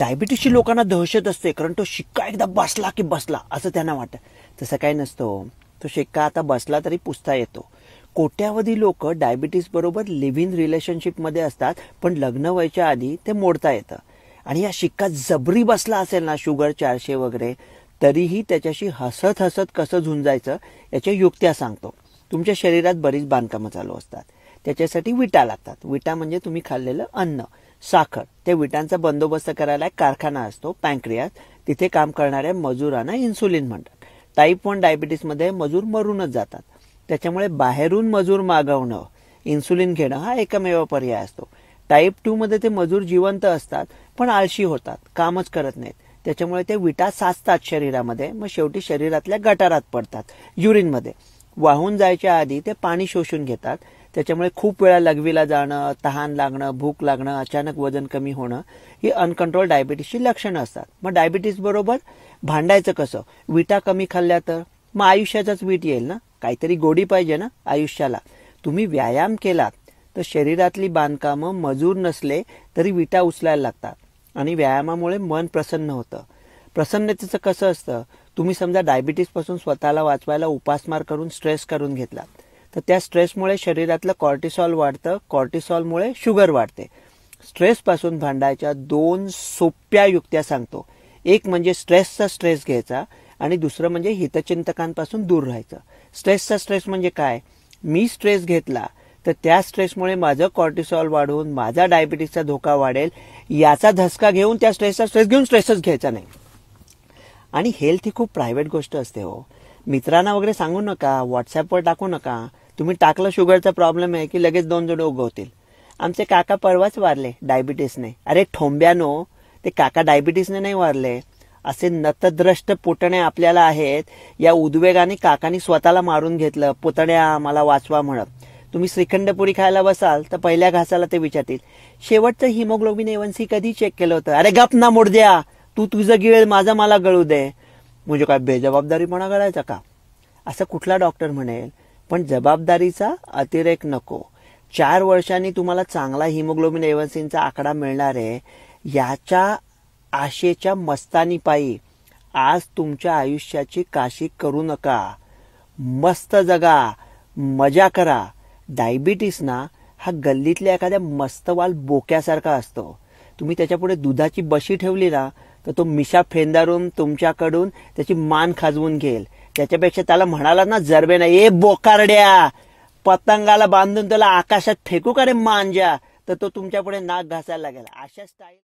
डायबिटीसची लोकांना दहशत असते, कारण तो शिक्का एकदा बसला की बसला असं त्यांना वाटतं. तसं काही नसतं. तो शिक्का आता बसला तरी पुसता येतो. कोट्यावधी लोक डायबिटीस बरोबर लिव्ह इन रिलेशनशिपमध्ये असतात, पण लग्न व्हायच्या आधी ते मोडता येतं. आणि या शिक्का जबरी बसला असेल ना, शुगर 400 वगैरे, तरीही त्याच्याशी हसत हसत कसं झुंजायचं याच्या युक्त्या सांगतो. तुमच्या शरीरात बरीच बांधकामं चालू असतात. त्याच्यासाठी विटा लागतात. विटा म्हणजे तुम्ही खाल्लेलं अन्न, साखर. त्या विटांचा बंदोबस्त करायला एक कारखाना असतो, पॅन्क्रियास. तिथे काम करणाऱ्या मजुरांना इन्सुलिन म्हणतात. टाईप 1 डायबिटीसमध्ये मजूर मरूनच जातात. त्याच्यामुळे बाहेरून मजूर मागवणं, इन्सुलिन घेणं हा एकमेव पर्याय असतो. टाईप 2 मध्ये ते मजूर जिवंत असतात, पण आळशी होतात, कामच करत नाहीत. त्याच्यामुळे ते विटा साचतात शरीरामध्ये, मग शेवटी शरीरातल्या गटारात पडतात, युरिनमध्ये. वाहून जायच्या आधी ते पाणी शोषून घेतात. त्याच्यामुळे खूप वेळा लघवीला जाणं, तहान लागणं, भूक लागणं, अचानक वजन कमी होणं ही अनकंट्रोल डायबिटीसची लक्षणं असतात. मग डायबिटीस बरोबर भांडायचं कसं? विटा कमी खाल्ल्या तर मग आयुष्याचाच वीट येईल ना. काहीतरी गोडी पाहिजे ना आयुष्याला. तुम्ही व्यायाम केलात तर शरीरातली बांधकामं मजूर नसले तरी विटा उचलायला लागतात. आणि व्यायामामुळे मन प्रसन्न होतं. प्रसन्नतेचं कसं असतं? तुम्ही समजा डायबिटीसपासून स्वतःला वाचवायला उपासमार करून स्ट्रेस करून घेतला, तर त्या स्ट्रेसमुळे शरीरातलं कॉर्टिसॉल वाढतं. कॉर्टिसॉलमुळे शुगर वाढते. स्ट्रेसपासून भांडायच्या 2 सोप्या युक्त्या सांगतो. एक म्हणजे स्ट्रेसचा स्ट्रेस घ्यायचा, आणि दुसरं म्हणजे हितचिंतकांपासून दूर राहायचं. स्ट्रेसचा स्ट्रेस म्हणजे काय? मी स्ट्रेस घेतला तर त्या स्ट्रेसमुळे माझं कॉर्टिसॉल वाढून माझा डायबिटीसचा धोका वाढेल, याचा धसका घेऊन त्या स्ट्रेसचा स्ट्रेस घेऊन स्ट्रेसच घ्यायचा नाही. आणि हेल्थ ही खूप प्रायव्हेट गोष्ट असते हो. मित्रांना वगैरे सांगू नका, व्हॉट्सअपवर टाकू नका. तुम्ही टाकलं शुगरचा प्रॉब्लेम आहे की लगेच 2 जण उगवतील. आमचे काका परवाच वारले डायबिटीसने. अरे ठोंब्यानो, ते काका डायबिटीसने नाही वारले. असे नतद्रष्ट पुतणे आपल्याला आहेत. या उद्वेगाने काकांनी स्वतःला मारून घेतलं. पुतण्या मला वाचवा म्हणत. तुम्ही श्रीखंडपुरी खायला बसाल तर पहिल्या घासाला ते विचारतील, शेवटचं हिमोग्लोबिन A1C कधी चेक केलं होतं? अरे गप ना मुडद्या, तू तुझं गिळेल, माझा मला गळू दे. म्हणजे काय बेजबाबदारीपणा करायचा का? असं कुठला डॉक्टर म्हणेल. पण जबाबदारीचा अतिरेक नको. 4 वर्षांनी तुम्हाला चांगला हिमोग्लोबिन A1Cचा आकडा मिळणार आहे, याच्या आशेच्या मस्तानीपायी आज तुमच्या आयुष्याची काशी करू नका. मस्त जगा, मजा करा. डायबिटीस ना हा गल्लीतल्या एखाद्या मस्तवाल बोक्यासारखा असतो. तुम्ही त्याच्यापुढे दुधाची बशी ठेवली ना, तर तो मिशा फेंदारून तुमच्याकडून त्याची मान खाजवून घेईल. त्याच्यापेक्षा त्याला म्हणाला ना जरबे ना, ए बोकारड्या, पतंगाला बांधून त्याला आकाशात फेकू का रे मांजा, तर तो तुमच्यापुढे नाक घासायला लागेल. अशा स्टाईल